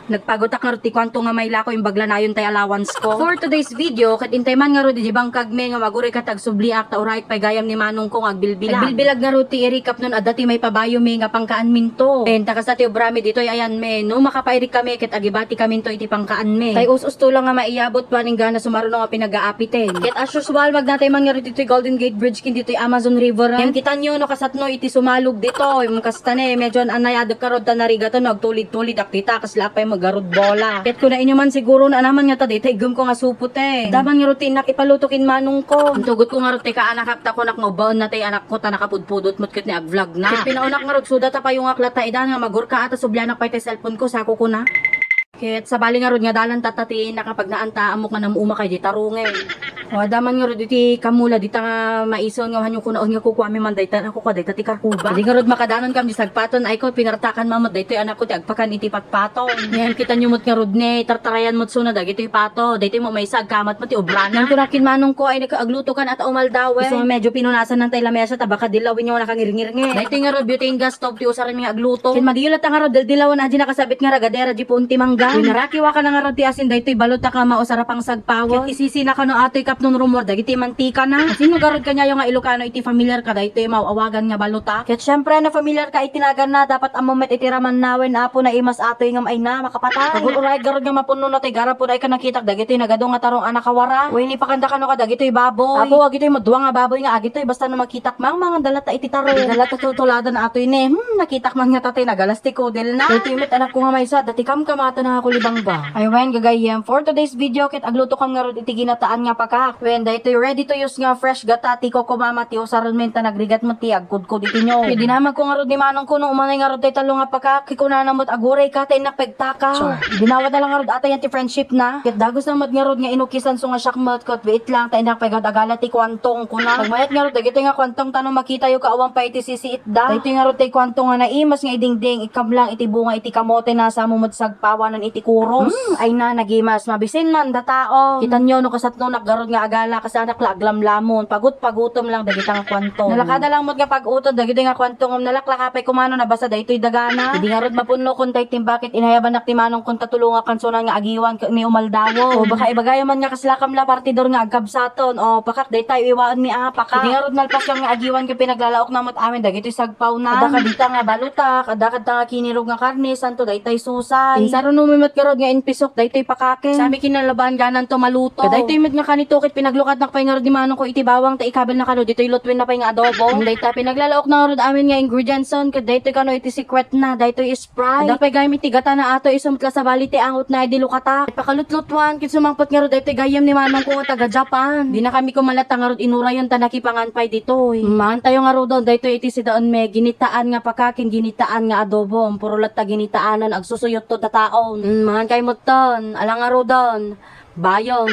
Nagpagotak nga roti kwanto nga may lako yung bagla na yun tay allowance ko. For today's video, kat intay man nga roti jibang kagme nga maguri ka tag subliak ta uray pay gayam ni manong ko agbilbilag. Agbilbilag nga roti i-recap nun adati may pabayo me nga pangkaan minto. Benta ka sa tiyo brami dito ayan me no makapairik kami ket agibati kami to iti pangkaan me. Tay us to lang nga maiabot pa ning gana sumaruno nga pinagaapitin. Ket as usual magnatay man nga roti iti Golden Gate Bridge kin dito Amazon River. Yung kita nyo no kasatno iti sumalog dito. Yung kastane medyo anayado karod ta narigato nagtulid-tulid akita kasla pay magarod bola. Ket kuna inyo man siguro na naman nga ta dito igum ko nga supot Daman nga rutin nak ipalutukin manong ko. Tugot ko nga rutin ka anak ta ko nak mabaon na tay anak ko ta nakapudpudot mot ket ni ag-vlog na. Ket pinaunak nga rod suda ta pa yung aklat ta idan nga magurka ata subyanak pa iti cellphone ko sako ko na. Ket sa bali nga rod nga dalan tatatiin na kapag naanta amok nga namuuma kay di tarungen. O daman nga rod iti kamula dita nga maison nga hanyo kunaon nga kukuami man daytan ako ka dayta ti Karkuba. Di nga rod makadanon kam di sagpaton ay ko pinartakan mamot daytoy anak ko ti agpakan iti patpaton. Yan kita nyo mot nga rod ne tartarayan mot suna dagitoy pato. Daytoy mo may sagkamat mo ti obrana. Nang tunakin manong ko ay nakaagluto kan at umaldawe. Gusto mo medyo pinunasan ng tay lamesa ta baka dilawin nyo nakangirngirnge. Daytoy nga rod butane gas stove ti usaran nga agluto. Ken madiyulat nga rod dildilawan aji nakasabit nga ragadera di punti mangga. Pinaraki wa ka nga rod ti asin daytoy balot ta ka mausara pang sagpawon. Ket isisi na kano atoy kap nun rumor dagiti mantika na. Sino garod kanya yung nga Ilocano iti familiar ka daytoy mauawagan nga balota. Ket syempre na familiar ka itinagan na dapat amomet iti raman nawen apo na imas atoy nga ay na makapatay. Pag uray garod nga mapuno na tay gara pud ay ka nakitak dagitoy nagadong nga tarong anak kawara. Uy ni pakanda kano ka dagitoy baboy. Apo agitoy modwa nga baboy nga agitoy basta no makitak mang mga dalata iti taro. Dalata tutuladan atoy ne. Nakitak man nga tatay nagalasti del na. Daytoy met anak ko nga may sa dati kam kamata na ako libang ba. Aywen gagayem for today's video ket agluto kam nga rod iti ginataan nga pakak. When daytoy ready to use nga fresh gata ti ko kumama ti usaron men ta nagrigat mo ti agkudkod iti nyo. Pwede naman ko nga rod ni manong kuno umanay nga rod tay talo nga pakak kikuna namot aguray ka tay napegtaka. Sure. Dinawat na lang nga rod atay ti friendship na. Ket dagos namot nga rod nga inukisan so nga syakmat kot wait lang tay napegad agala ti kwantong kuna. Pagmayat nga rod dagitoy nga kwantong tanong makita yo kaawang pa iti sisiit da. Daytoy nga rod tay kwantong nga naimas nga idingding ikablang iti bunga iti kamote na sa mumod sagpawanan iti kuros. Ay na nagimas mabisin man da tao. Kitan nyo no kasatno nakgarod nga agala kasanak la aglamlamon pagutom lang dagitang kwantong. Nalakada lang mod nga pag-utod dagiti nga kwantong nalaklakapay kumano nabasa daytoy dagana. Hindi nga rod mapunno kun tay timbakit inayaban nak ti manong kun tatulunga kansunan nga agiwan ni umaldawo. O baka ibagayo man nga kaslakam la partidor nga agkabsaton o pakak daytay iwaan mi pakak. Hindi nga rod nalpas nga agiwan nga pinaglalaok namot amin dagitoy sagpaw na. Ada kadita nga balutak, ada kadta nga kinirog nga karne santo daytay susay. Insaro numimot karod nga inpisok daytoy pakake. Sami kinalaban ganan to maluto. Kadaytoy met nga kanitukit pinaglukat nak pay nga rod di manong ko iti bawang ta ikabel na kano ditoy lutwin na pay nga adobo. Dayta pinaglalaok na rod amin nga ingredients son ket daytoy kano iti secret na daytoy Sprite. Ada pay gamit ti gata na ato isumtla sa bali ti angot na idi lukata. Pakalutlutuan ket sumangpot nga rod daytoy gayem ni manong ko taga Japan. Di na kami kumalata nga rod inurayon ta nakipangan pay ditoy. Man tayo nga rod daytoy iti sidaon me ginitaan nga pakakin ginitaan nga adobo. Purulat ta ginitaanan agsusuyot to ta taon. Man kay moton alang nga rodon bayon.